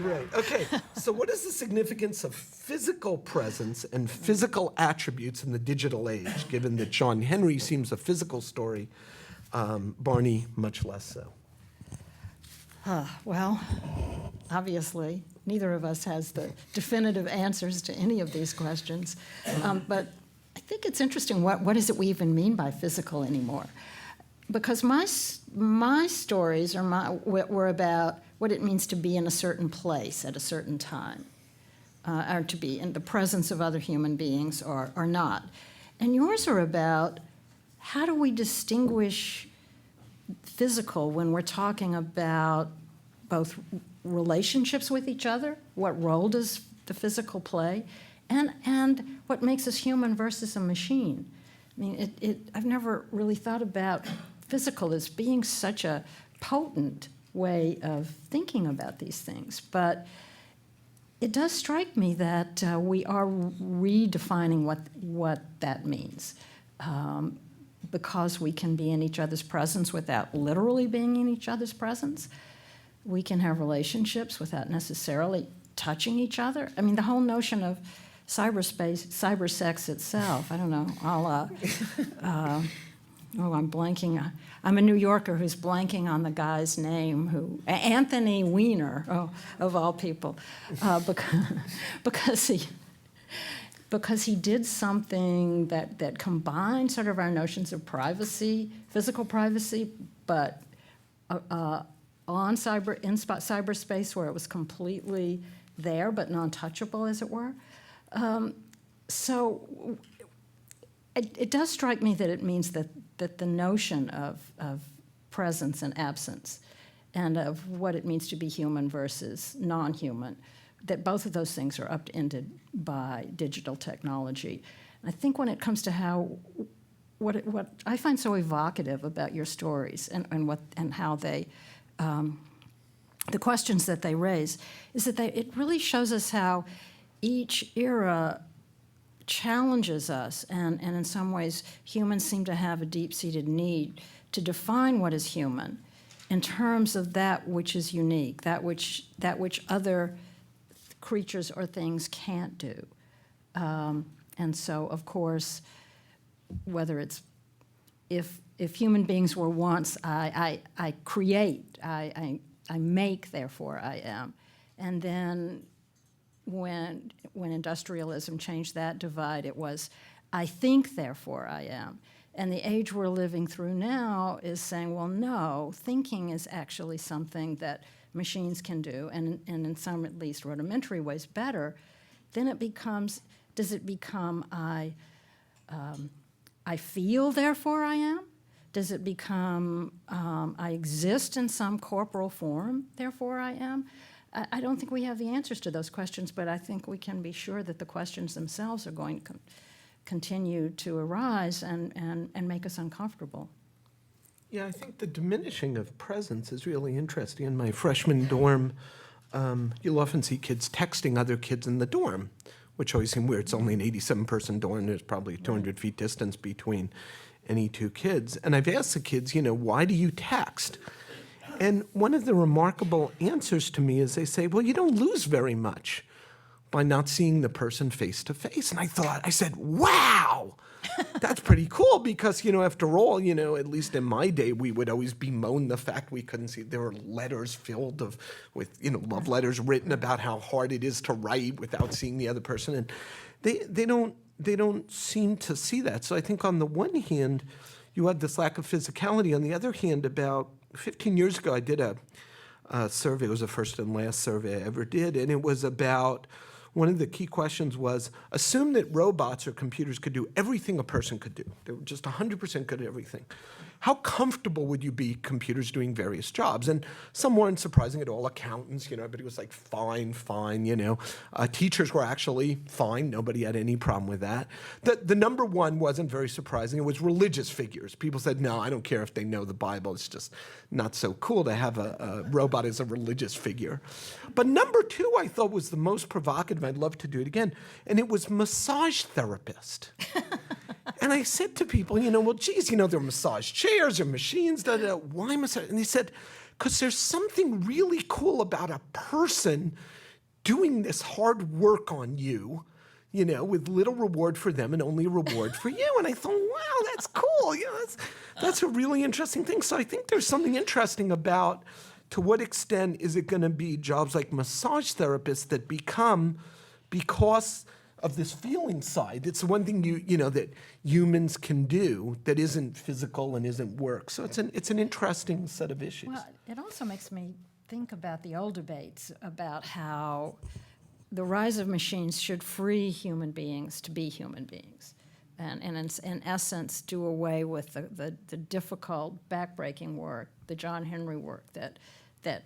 Right. Okay. So what is the significance of physical presence and physical attributes in the digital age, given that John Henry seems a physical story, Barney much less so? Well, obviously, neither of us has the definitive answers to any of these questions. But I think it's interesting, what is it we even mean by physical anymore? Because my stories were about what it means to be in a certain place at a certain time, or to be in the presence of other human beings or not. And yours are about how do we distinguish physical when we're talking about both relationships with each other, what role does the physical play, and what makes us human versus a machine. I mean, I've never really thought about physical as being such a potent way of thinking about these things, but it does strike me that we are redefining what that means. Because we can be in each other's presence without literally being in each other's presence. We can have relationships without necessarily touching each other. I mean, the whole notion of cyberspace, cybersex itself, I don't know, I'm blanking. I'm a New Yorker who's blanking on the guy's name, Anthony Weiner, of all people, because he did something that combined sort of our notions of privacy, physical privacy, but in cyberspace where it was completely there but non-touchable, as it were. So it does strike me that it means that the notion of presence and absence and of what it means to be human versus non-human, that both of those things are upended by digital technology. And I think when it comes to what I find so evocative about your stories and how they, the questions that they raise, is that it really shows us how each era challenges us, and in some ways humans seem to have a deep-seated need to define what is human in terms of that which is unique, that which other creatures or things can't do. And so, of course, whether it's if human beings were once, I create, I make, therefore I am. And then when industrialism changed that divide, it was I think, therefore I am. And the age we're living through now is saying, well, no, thinking is actually something that machines can do, and in some at least rudimentary ways better. Then it becomes, does it become I feel, therefore I am? Does it become I exist in some corporal form, therefore I am? I don't think we have the answers to those questions, but I think we can be sure that the questions themselves are going to continue to arise and make us uncomfortable. Yeah, I think the diminishing of presence is really interesting. In my freshman dorm, you'll often see kids texting other kids in the dorm, which always seemed weird. It's only an 87-person dorm. There's probably 200 feet distance between any two kids. And I've asked the kids, why do you text? And one of the remarkable answers to me is they say, well, you don't lose very much by not seeing the person face to face. And I said, wow, that's pretty cool because, after all, at least in my day, we would always bemoan the fact we couldn't see. There were letters filled with love letters written about how hard it is to write without seeing the other person. And they don't seem to see that. So I think on the one hand, you had this lack of physicality. On the other hand, about 15 years ago, I did a survey. It was the first and last survey I ever did, and it was about, one of the key questions was, assume that robots or computers could do everything a person could do. They were just 100% good at everything. How comfortable would you be computers doing various jobs? And some weren't surprising at all. Accountants, everybody was like, fine. Teachers were actually fine. Nobody had any problem with that. The number one wasn't very surprising. It was religious figures. People said, no, I don't care if they know the Bible. It's just not so cool to have a robot as a religious figure. But number two, I thought, was the most provocative. I'd love to do it again. And it was massage therapist. And I said to people, well, geez, there are massage chairs or machines, why massage? And they said, because there's something really cool about a person doing this hard work on you, with little reward for them and only reward for you. And I thought, wow, that's cool. That's a really interesting thing. So I think there's something interesting about to what extent is it going to be jobs like massage therapists that become, because of this feeling side, it's the one thing that humans can do that isn't physical and isn't work. So it's an interesting set of issues. Well, it also makes me think about the old debates about how the rise of machines should free human beings to be human beings, and in essence do away with the difficult, backbreaking work, the John Henry work that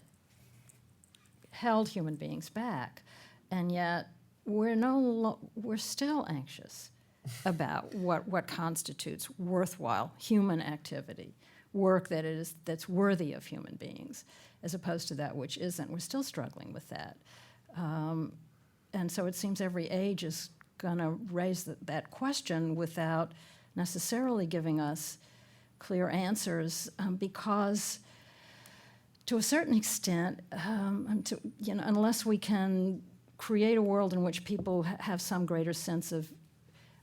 held human beings back, and yet we're still anxious about what constitutes worthwhile human activity, work that's worthy of human beings, as opposed to that which isn't. We're still struggling with that. And so it seems every age is going to raise that question without necessarily giving us clear answers, because to a certain extent, unless we can create a world in which people have some greater sense of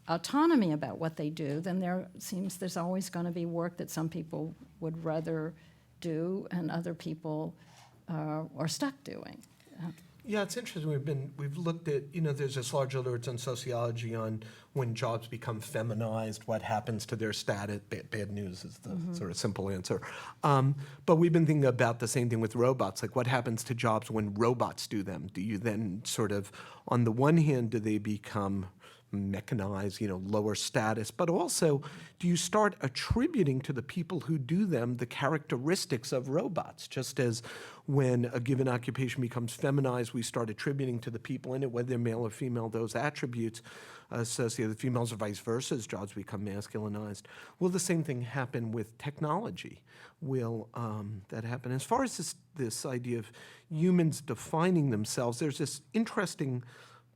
autonomy about what they do, then there's always going to be work that some people would rather do and other people are stuck doing. Yeah, it's interesting. We've looked at, there's this large literature on sociology on when jobs become feminized, what happens to their status. Bad news is the sort of simple answer. But we've been thinking about the same thing with robots, like what happens to jobs when robots do them? Do you then sort of, on the one hand, do they become mechanized, lower status, but also do you start attributing to the people who do them the characteristics of robots? Just as when a given occupation becomes feminized, we start attributing to the people in it, whether they're male or female, those attributes associated with females or vice versa as jobs become masculinized. Will the same thing happen with technology? Will that happen? As far as this idea of humans defining themselves, there's this interesting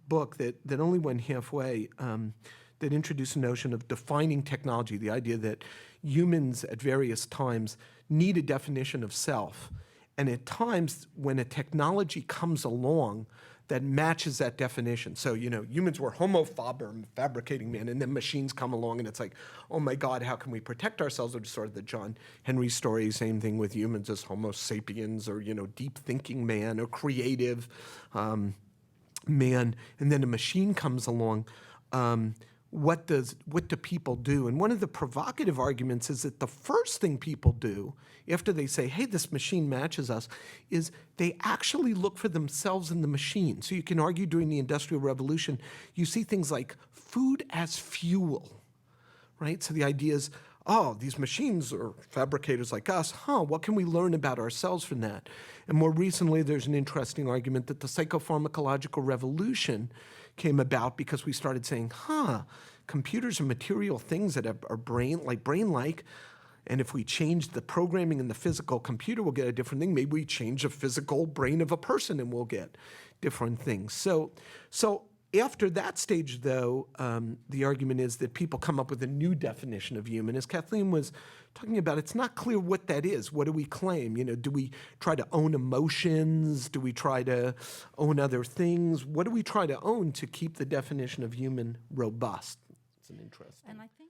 book that only went halfway that introduced a notion of defining technology, the idea that humans at various times need a definition of self. And at times when a technology comes along that matches that definition. So, humans were homo faber, fabricating man, and then machines come along and it's like, oh my God, how can we protect ourselves? Or sort of the John Henry story, same thing with humans as homo sapiens or, deep thinking man or creative man, and then a machine comes along. What do people do? And one of the provocative arguments is that the first thing people do after they say, hey, this machine matches us, is they actually look for themselves in the machine. So you can argue during the Industrial Revolution, you see things like food as fuel, right? So the idea is, oh, these machines are fabricators like us. What can we learn about ourselves from that? And more recently, there's an interesting argument that the psychopharmacological revolution came about because we started saying, computers are material things that are brain-like, and if we change the programming in the physical computer, we'll get a different thing. Maybe we change the physical brain of a person and we'll get different things. So after that stage, though, the argument is that people come up with a new definition of human. As Kathleen was talking about, it's not clear what that is. What do we claim? Do we try to own emotions? Do we try to own other things? What do we try to own to keep the definition of human robust? It's an interesting. And I think